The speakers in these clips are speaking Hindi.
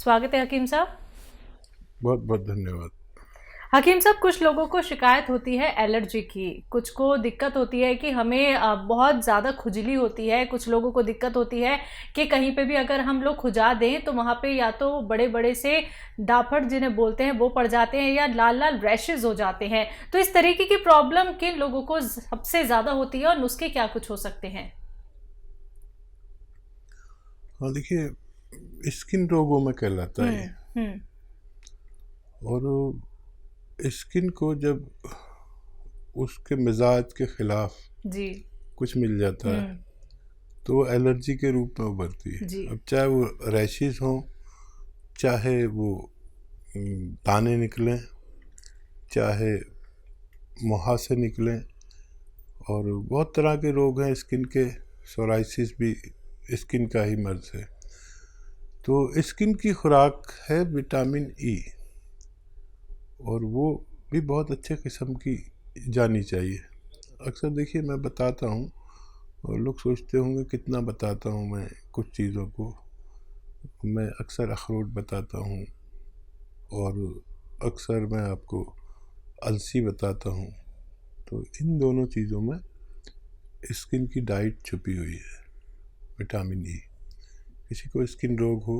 स्वागत है हकीम साहब। बहुत बहुत धन्यवाद। हकीम साहब, कुछ लोगों को शिकायत होती है एलर्जी की, कुछ को दिक्कत होती है कि हमें बहुत ज़्यादा खुजली होती है, कुछ लोगों को दिक्कत होती है कि कहीं पे भी अगर हम लोग खुजा दें तो वहाँ पे या तो बड़े बड़े से डाफड़ जिन्हें बोलते हैं वो पड़ जाते हैं या लाल लाल रैशेज हो जाते हैं। तो इस तरीके की प्रॉब्लम किन लोगों को सबसे ज़्यादा होती है और नुस्खे क्या कुछ हो सकते हैं? हाँ, देखिए, स्किन रोगों में कहलाता है हम्म। और स्किन को जब उसके मिजाज के खिलाफ जी। कुछ मिल जाता है तो वो एलर्जी के रूप में उभरती है। जी। अब चाहे वो रैशेज हों, चाहे वो दाने निकलें, चाहे मुहासे निकलें, और बहुत तरह के रोग हैं स्किन के। सोराइसिस भी स्किन का ही मर्ज है। तो स्किन की खुराक है विटामिन ई, और वो भी बहुत अच्छे किस्म की जानी चाहिए। अक्सर देखिए मैं बताता हूँ और लोग सोचते होंगे कितना बताता हूँ मैं कुछ चीज़ों को। मैं अक्सर अखरोट बताता हूँ और अक्सर मैं आपको अलसी बताता हूँ। तो इन दोनों चीज़ों में स्किन की डाइट छुपी हुई है, विटामिन ई। किसी को स्किन रोग हो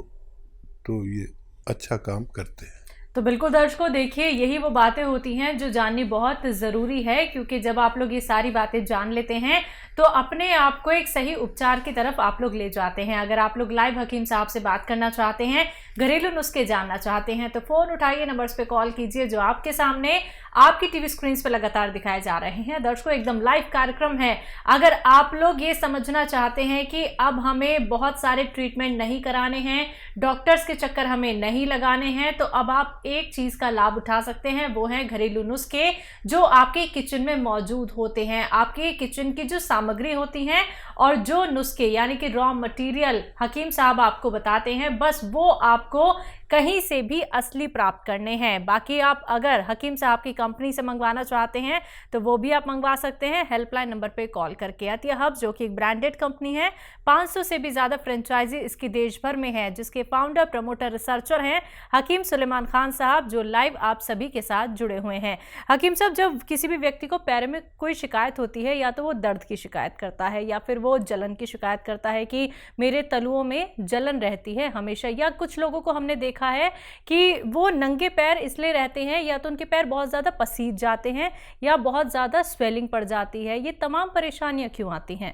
तो ये अच्छा काम करते हैं। तो बिल्कुल दर्शकों, देखिए यही वो बातें होती हैं जो जाननी बहुत ज़रूरी है, क्योंकि जब आप लोग ये सारी बातें जान लेते हैं तो अपने आप को एक सही उपचार की तरफ आप लोग ले जाते हैं। अगर आप लोग लाइव हकीम साहब से बात करना चाहते हैं, घरेलू नुस्खे जानना चाहते हैं, तो फ़ोन उठाइए, नंबर्स पे कॉल कीजिए जो आपके सामने आपकी टीवी स्क्रीन पे लगातार दिखाए जा रहे हैं। दर्शकों, एकदम लाइव कार्यक्रम है। अगर आप लोग ये समझना चाहते हैं कि अब हमें बहुत सारे ट्रीटमेंट नहीं कराने हैं, डॉक्टर्स के चक्कर हमें नहीं लगाने हैं, तो अब आप एक चीज का लाभ उठा सकते हैं, वो है घरेलू नुस्खे जो आपके किचन में मौजूद होते हैं। आपके किचन की जो सामग्री होती है और जो नुस्खे यानी कि रॉ मटेरियल हकीम साहब आपको बताते हैं, बस वो आपको कहीं से भी असली प्राप्त करने हैं। बाकी आप अगर हकीम साहब की कंपनी से मंगवाना चाहते हैं तो वो भी आप मंगवा सकते हैं हेल्पलाइन नंबर पे कॉल करके। अतिया हब जो कि एक ब्रांडेड कंपनी है, 500 से भी ज्यादा फ्रेंचाइजी इसकी देश भर में है, जिसके फाउंडर, प्रमोटर, रिसर्चर हैं हकीम सुलेमान खान साहब, जो लाइव आप सभी के साथ जुड़े हुए हैं। हकीम साहब, जब किसी भी व्यक्ति को पैर में कोई शिकायत होती है, या तो वो दर्द की शिकायत करता है या फिर वो जलन की शिकायत करता है कि मेरे तलुओं में जलन रहती है हमेशा, या कुछ लोगों को हमने देखा है कि वो नंगे पैर इसलिए रहते हैं या तो उनके पैर बहुत ज़्यादा पसीज जाते हैं या बहुत ज़्यादा स्वेलिंग पड़ जाती है, ये तमाम परेशानियां क्यों आती हैं?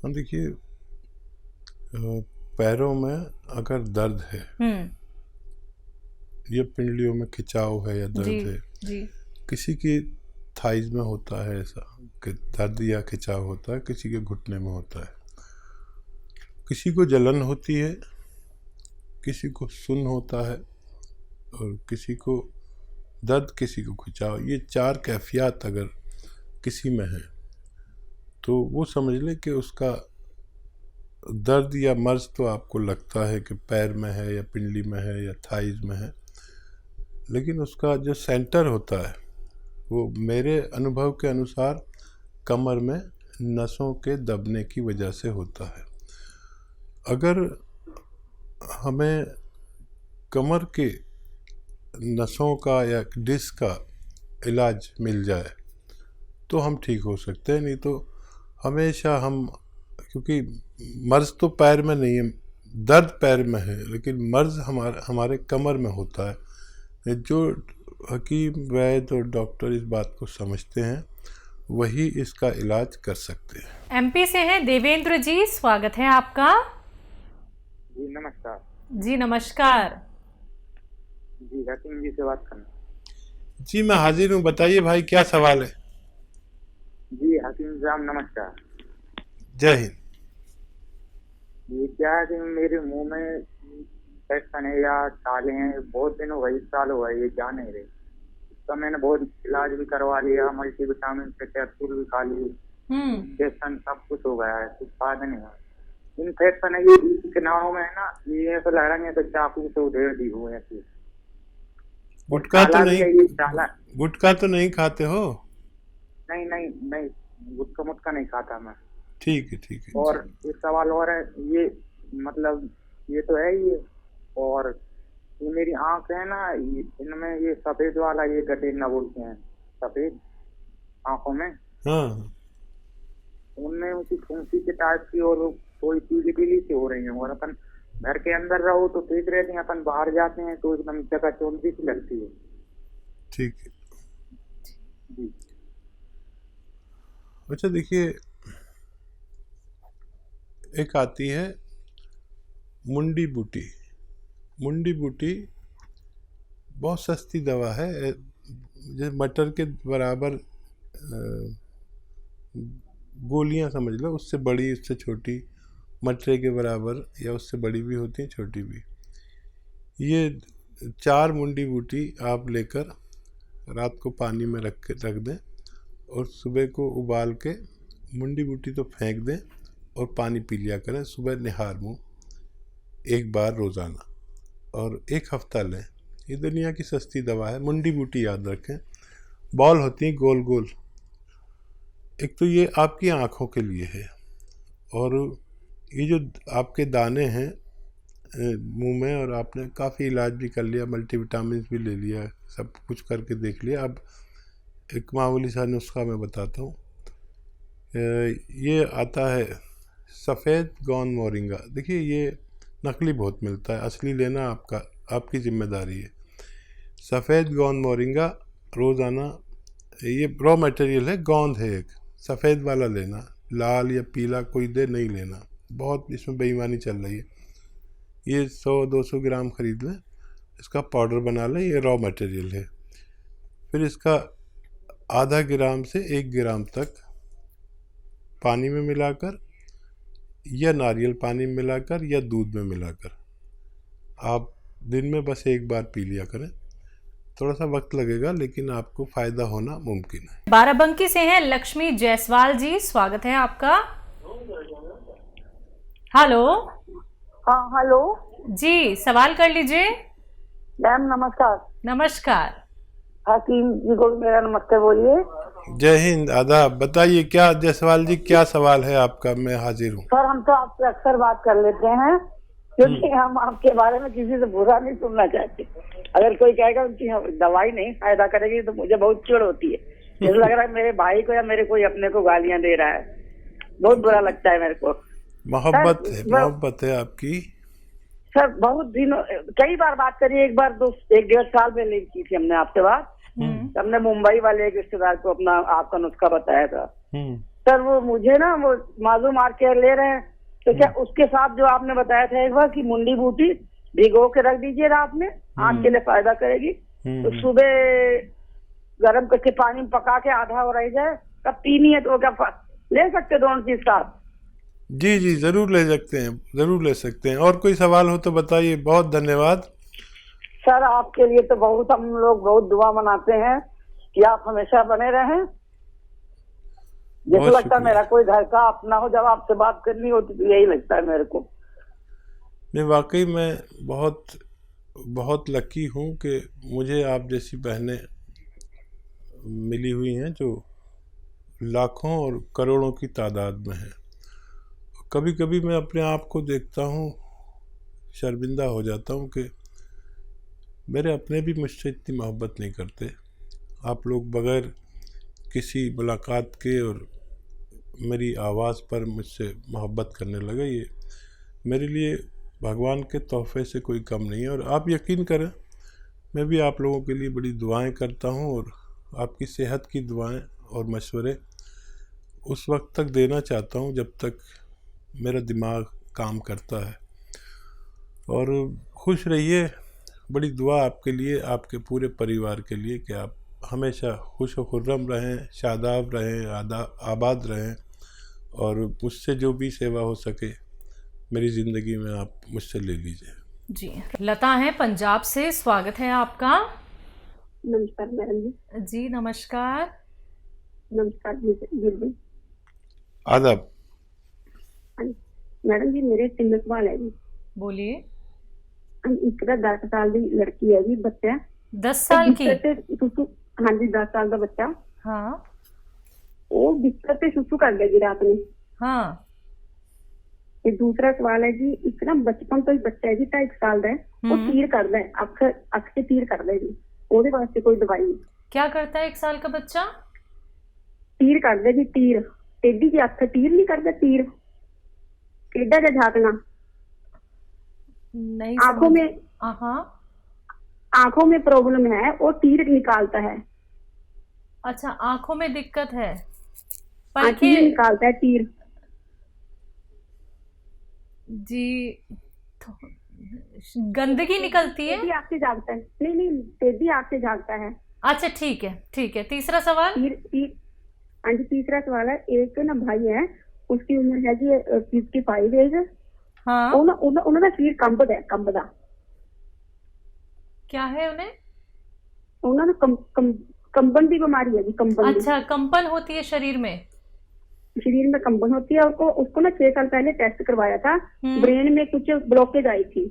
देखिए, पैरों में अगर दर्द है या पिंडलियों में खिंचाव है या दर्द है, जी। किसी की थाइज में होता है ऐसा कि दर्द या खिंचाव होता है, किसी के घुटने में होता है, किसी को जलन होती है, किसी को सुन्न होता है, और किसी को दर्द, किसी को खिंचाव। ये 4 कैफियत अगर किसी में है तो वो समझ ले कि उसका दर्द या मर्ज तो आपको लगता है कि पैर में है या पिंडली में है या थाइज में है, लेकिन उसका जो सेंटर होता है वो मेरे अनुभव के अनुसार कमर में नसों के दबने की वजह से होता है। अगर हमें कमर के नसों का या डिस्क का इलाज मिल जाए तो हम ठीक हो सकते हैं, नहीं तो हमेशा हम, क्योंकि मर्ज तो पैर में नहीं है, दर्द पैर में है, लेकिन मर्ज हमारे कमर में होता है। जो हकीम, वैद्य और डॉक्टर इस बात को समझते हैं वही इसका इलाज कर सकते हैं। एमपी से हैं देवेंद्र जी, स्वागत है आपका। जी नमस्कार। जी नमस्कार। जी हकीम जी से बात करना। जी मैं हाजिर हूँ, बताइए भाई क्या सवाल है। जी हकीम साहब नमस्कार। जय हिंद। ये क्या है कि मेरे मुंह में इन्फेक्शन है या छाले हैं, बहुत दिन हो गए, 1 साल हो गए, ये जा नहीं रहे। तो मैंने बहुत इलाज भी करवा लिया, मल्टीविटामिन से कैप्सूल भी खा ली, इंजेक्शन सब कुछ हो गया है, कुछ फायदा नहीं हुआ। इन्फेक्शन है ये किनारों में है ना, ये ऐसा लग रहा है तो चाकू से उधेड़ दी हुए ऐसी। गुटखा तो नहीं खाते हो? नहीं नहीं नहीं, गुटखा मुटका नहीं खाता मैं। ठीक है। और एक सवाल और है, ये मतलब ये तो है ही है। और ये मेरी आंख है ना, इनमें ये सफेद वाला ये गठेना बोलते हैं, सफेद आंखों में, हाँ उनमें उनकी फुंसी के टाइप की और थोड़ी पीली पीली सी हो रही है। और अपन घर के अंदर रहो तो ठीक रहते हैं, अपन बाहर जाते हैं तो एकदम जगह चौंधी सी लगती है। ठीक है। जी। अच्छा देखिए, एक आती है मुंडी बूटी। मुंडी बूटी बहुत सस्ती दवा है, जैसे मटर के बराबर गोलियां समझ लो, उससे बड़ी उससे छोटी, मटरे के बराबर या उससे बड़ी भी होती हैं, छोटी भी। ये 4 मुंडी बूटी आप लेकर रात को पानी में रख दें और सुबह को उबाल के मुंडी बूटी तो फेंक दें और पानी पी लिया करें सुबह निहार मुँह 1 बार रोज़ाना, और 1 हफ्ता लें। ये दुनिया की सस्ती दवा है। मुंडी बूटी याद रखें, बॉल होती हैं गोल गोल। एक तो ये आपकी आँखों के लिए है, और ये जो आपके दाने हैं मुंह में, और आपने काफ़ी इलाज भी कर लिया, मल्टीविटामिन भी ले लिया, सब कुछ करके देख लिया। अब एक मामूली सा नुस्खा मैं बताता हूँ। ये आता है सफ़ेद गौंद मोरिंगा। देखिए ये नकली बहुत मिलता है, असली लेना आपकी जिम्मेदारी है। सफ़ेद गौंद मोरिंगा रोज़ाना, ये रॉ मटेरियल है, गोंद है एक, सफ़ेद वाला लेना, लाल या पीला कोई दे नहीं लेना, बहुत इसमें बेईमानी चल रही है। ये 100-200 ग्राम खरीद लें, इसका पाउडर बना लें, ये रॉ मटेरियल है। फिर इसका आधा ग्राम से 1 ग्राम तक पानी में मिलाकर या नारियल पानी में मिलाकर या दूध में मिलाकर आप दिन में बस 1 बार पी लिया करें। थोड़ा सा वक्त लगेगा लेकिन आपको फ़ायदा होना मुमकिन है। बाराबंकी से हैं लक्ष्मी जायसवाल जी, स्वागत है आपका। हेलो। हाँ हेलो जी, सवाल कर लीजिए। मैम नमस्कार। नमस्कार। हकीम जी को मेरा नमस्ते बोलिए। जय हिंद, आदाब। बताइए क्या जायसवाल जी, क्या सवाल है आपका? मैं हाजिर हूँ। सर हम तो आपसे अक्सर बात कर लेते हैं, क्योंकि हम आपके बारे में किसी से बुरा नहीं सुनना चाहते। अगर कोई कहेगा उनकी दवाई नहीं फायदा करेगी तो मुझे बहुत चिढ़ होती है। जैसे लग रहा है मेरे भाई को या मेरे कोई अपने को गालियां दे रहा है, बहुत बुरा लगता है मेरे को। मोहब्बत है आपकी। सर बहुत दिनों, कई बार बात करी, एक बार 1-1.5 साल पहले की थी हमने आपसे बात। हमने मुंबई वाले एक रिश्तेदार को अपना आपका नुस्खा बताया था। सर वो मुझे ना वो मालूम आर केयर ले रहे हैं, तो क्या उसके साथ जो आपने बताया था एक बार कि मुंडी बूटी भिगो के रख दीजिए रात में, आँख के लिए फायदा करेगी, तो सुबह गर्म करके पानी में पका के आधा हो रह जाए, तब पीनी है, तो क्या ले सकते दोनों चीज साथ? जी जी जरूर ले सकते हैं, जरूर ले सकते हैं। और कोई सवाल हो तो बताइए। बहुत धन्यवाद सर, आपके लिए तो बहुत हम लोग बहुत दुआ मनाते हैं कि आप हमेशा बने रहें। जैसे लगता है मेरा कोई घर का अपना हो, जब आपसे बात करनी होती तो यही लगता है मेरे को। नहीं, वाकई मैं बहुत बहुत लकी हूँ कि मुझे आप जैसी बहनें मिली हुई हैं जो लाखों और करोड़ों की तादाद में हैं। कभी कभी मैं अपने आप को देखता हूँ, शर्मिंदा हो जाता हूँ कि मेरे अपने भी मुझसे इतनी मोहब्बत नहीं करते। आप लोग बग़ैर किसी मुलाकात के और मेरी आवाज़ पर मुझसे मोहब्बत करने लगे, ये मेरे लिए भगवान के तोहफे से कोई कम नहीं है। और आप यकीन करें, मैं भी आप लोगों के लिए बड़ी दुआएं करता हूं, और आपकी सेहत की दुआएं और मशवरे उस वक्त तक देना चाहता हूं जब तक मेरा दिमाग काम करता है। और खुश रहिए, बड़ी दुआ आपके लिए, आपके पूरे परिवार के लिए कि आप हमेशा खुश व खुर्रम रहें, शादाब रहें, आबाद रहें, और मुझसे जो भी सेवा हो सके मेरी ज़िंदगी में आप मुझसे ले लीजिए। जी, लता हैं पंजाब से, स्वागत है आपका। नमस्कार मैडम जी। जी नमस्कार। नमस्कार जी। आदाब। मैडम जी मेरे 3 सवाल है जी। बोलिए। एक 10 साल की लड़की है जी, बच्चा 10 साल की? हाँ जी 10 साल का बच्चा। हाँ। वो बिस्तर पे सुसु कर गया जी रात में। हाँ। ये दूसरा सवाल है जी, इतना बचपन तो ही बच्चा है जी 2.5 साल ਦਾ वो तीर करदा है, अख से तीर करदा है जी, ਉਹਦੇ ਵਾਸਤੇ कोई दवाई नहीं। क्या करता है 1 साल का बच्चा? तीर करदा है जी, तीर टेढ़ी जी अख तीर नहीं करदा, तीर टेढ़ा जा झांकना नहीं आंखों समझ। में, हाँ आंखों में प्रॉब्लम है, वो तीर निकालता है। अच्छा, आंखों में दिक्कत है, हाँ, पलके तीर निकालता है, तीर जी। तो गंदगी निकलती है। टेढ़ी आंख से झांकता है, नहीं नहीं टेढ़ी आंख से झांकता है। अच्छा ठीक है ठीक है। तीसरा सवाल। तीर तीर हाँ जी, तीसरा सवाल है, एक ना भाई है, उसकी उम्र है जी 55 एज, हाँ ਉਹਨਾਂ ਦਾ ਸਰੀਰ ਕੰਬਦਾ ਹੈ, ਕੰਬਦਾ। क्या है उन्हें? ਉਹਨਾਂ ਨੂੰ कंबन की बीमारी है जी, कंबन की। अच्छा, कंपन होती है शरीर में। शरीर में कंबन होती है। उसको ना 6 साल पहले टेस्ट करवाया था, ब्रेन में कुछ ब्लॉकेज आई थी।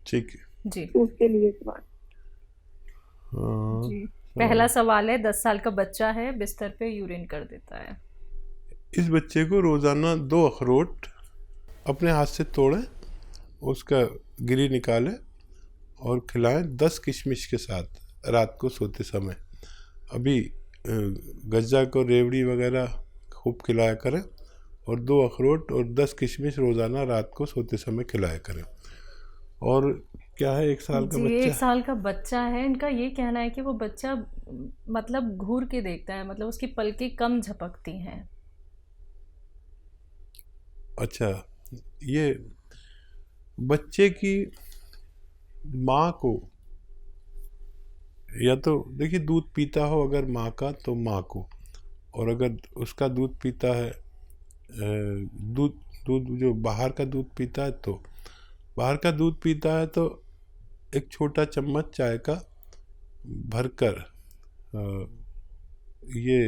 ठीक है जी, उसके लिए सवाल। हाँ, जी। पहला सवाल है, 10 साल का बच्चा है, बिस्तर पे यूरिन कर देता है। इस बच्चे को रोजाना 2 अखरोट अपने हाथ से तोड़ें, उसका गिरी निकालें और खिलाएं 10 किशमिश के साथ रात को सोते समय। अभी गज्जा को रेवड़ी वगैरह खूब खिलाया करें और 2 अखरोट और 10 किशमिश रोज़ाना रात को सोते समय खिलाया करें। और क्या है 1 साल का जी, बच्चा 1 साल का बच्चा है। इनका ये कहना है कि वो बच्चा मतलब घूर के देखता है, मतलब उसकी पलकें कम झपकती हैं। अच्छा, ये बच्चे की माँ को, या तो देखिए दूध पीता हो अगर माँ का तो माँ को, और अगर उसका दूध पीता है दूध जो बाहर का दूध पीता है तो बाहर का दूध पीता है तो एक छोटा चम्मच चाय का भरकर ये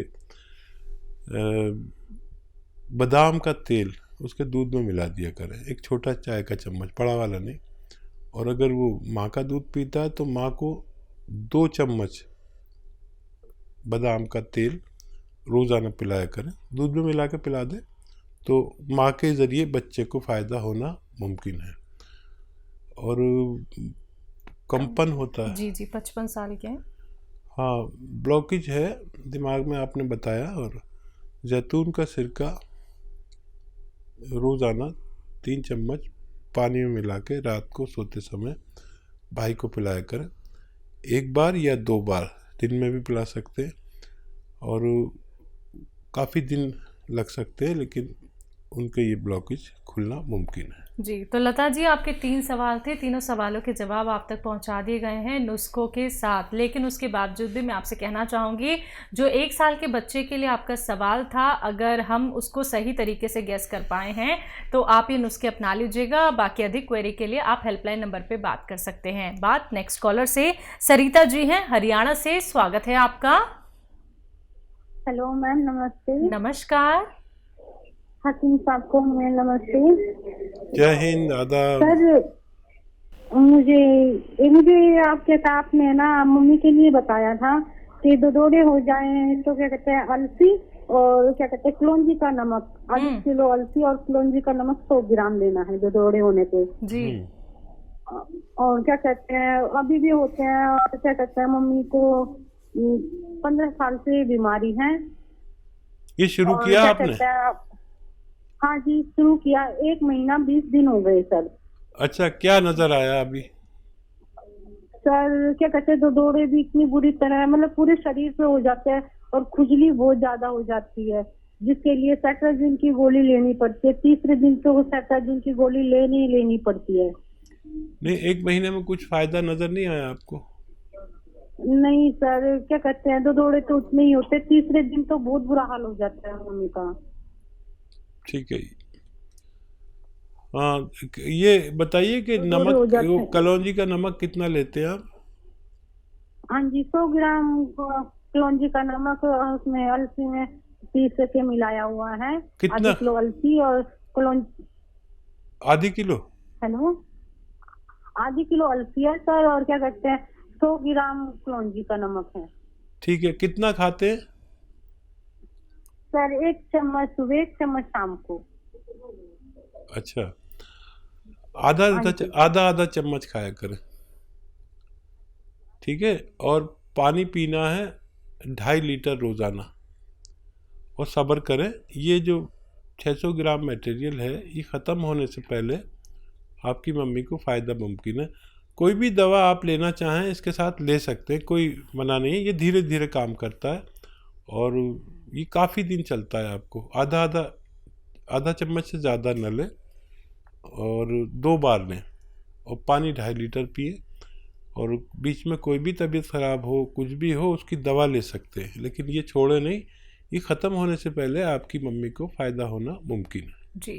बादाम का तेल उसके दूध में मिला दिया करें, एक छोटा चाय का चम्मच, बड़ा वाला नहीं। और अगर वो माँ का दूध पीता है तो माँ को 2 चम्मच बादाम का तेल रोज़ाना पिलाया करें, दूध में मिला के पिला दें तो माँ के ज़रिए बच्चे को फ़ायदा होना मुमकिन है। और कंपन होता है। जी जी, 55 साल के हैं। हाँ, ब्लॉकेज है दिमाग में आपने बताया। और जैतून का सिरका रोज़ाना 3 चम्मच पानी में मिला के रात को सोते समय भाई को पिलाया करें, 1 बार या 2 बार दिन में भी पिला सकते हैं। और काफ़ी दिन लग सकते हैं लेकिन उनके ये ब्लॉकेज खुलना मुमकिन है। जी, तो लता जी आपके 3 सवाल थे, तीनों सवालों के जवाब आप तक पहुंचा दिए गए हैं नुस्खों के साथ। लेकिन उसके बावजूद भी मैं आपसे कहना चाहूँगी, जो 1 साल के बच्चे के लिए आपका सवाल था, अगर हम उसको सही तरीके से गेस कर पाए हैं तो आप ये नुस्खे अपना लीजिएगा। बाकी अधिक क्वेरी के लिए आप हेल्पलाइन नंबर पर बात कर सकते हैं। बात नेक्स्ट कॉलर से सरिता जी हैं हरियाणा से, स्वागत है आपका। हेलो मैम, नमस्ते। नमस्कार। हकीम साहब को मैं नमस्ते। जय हिंद, आदाब। सर मुझे आपने ना मम्मी के लिए बताया था कि दौरे हो जाए तो क्या कहते हैं अलसी और क्या कहते हैं कलौंजी का नमक, 1 किलो अलसी और कलौंजी का नमक 100 ग्राम लेना है दौरे होने पे जी। और क्या कहते हैं अभी भी होते हैं, और क्या कहते हैं मम्मी को 15 साल से बीमारी है। ये शुरू किया आपने? हाँ जी, शुरू किया, 1 महीना 20 दिन हो गए सर। अच्छा, क्या नजर आया अभी? सर क्या कहते हैं दौरे भी इतनी बुरी तरह मतलब पूरे शरीर पे हो जाते हैं और खुजली बहुत ज्यादा हो जाती है, जिसके लिए सेट्राजिन की गोली लेनी पड़ती है। 3रे दिन तो सेट्राजिन की गोली लेनी पड़ती है। नहीं, 1 महीने में कुछ फायदा नजर नहीं आया आपको? नहीं सर, क्या कहते हैं दौरे तो उतने ही होते, 3रे दिन तो बहुत बुरा हाल हो जाता है मम्मी का। ठीक है। हाँ, ये बताइए कि नमक, वो कलौंजी का नमक कितना लेते हैं आप? हाँ जी, 100 ग्राम कलौंजी का नमक, उसमें अलसी में पीस के मिलाया हुआ है। कितना? 1/2 किलो अलसी और कलौंजी। 1/2 किलो? हेलो, 1/2 किलो अलसी है सर, और क्या कहते हैं 100 ग्राम कलौंजी का नमक है। ठीक है। कितना खाते हैं सर? 1 चम्मच सुबह, 1 चम्मच शाम को। अच्छा, आधा चम्मच खाया करें, ठीक है। और पानी पीना है 2.5 लीटर रोज़ाना। और सब्र करें, ये जो 600 ग्राम मटेरियल है ये ख़त्म होने से पहले आपकी मम्मी को फ़ायदा मुमकिन है। कोई भी दवा आप लेना चाहें इसके साथ ले सकते हैं, कोई मना नहीं है। ये धीरे धीरे काम करता है और ये काफ़ी दिन चलता है। आपको आधा चम्मच से ज़्यादा न लें और 2 बार लें, और पानी 2.5 लीटर पिए। और बीच में कोई भी तबीयत ख़राब हो, कुछ भी हो, उसकी दवा ले सकते हैं, लेकिन ये छोड़े नहीं। ये ख़त्म होने से पहले आपकी मम्मी को फ़ायदा होना मुमकिन है। जी।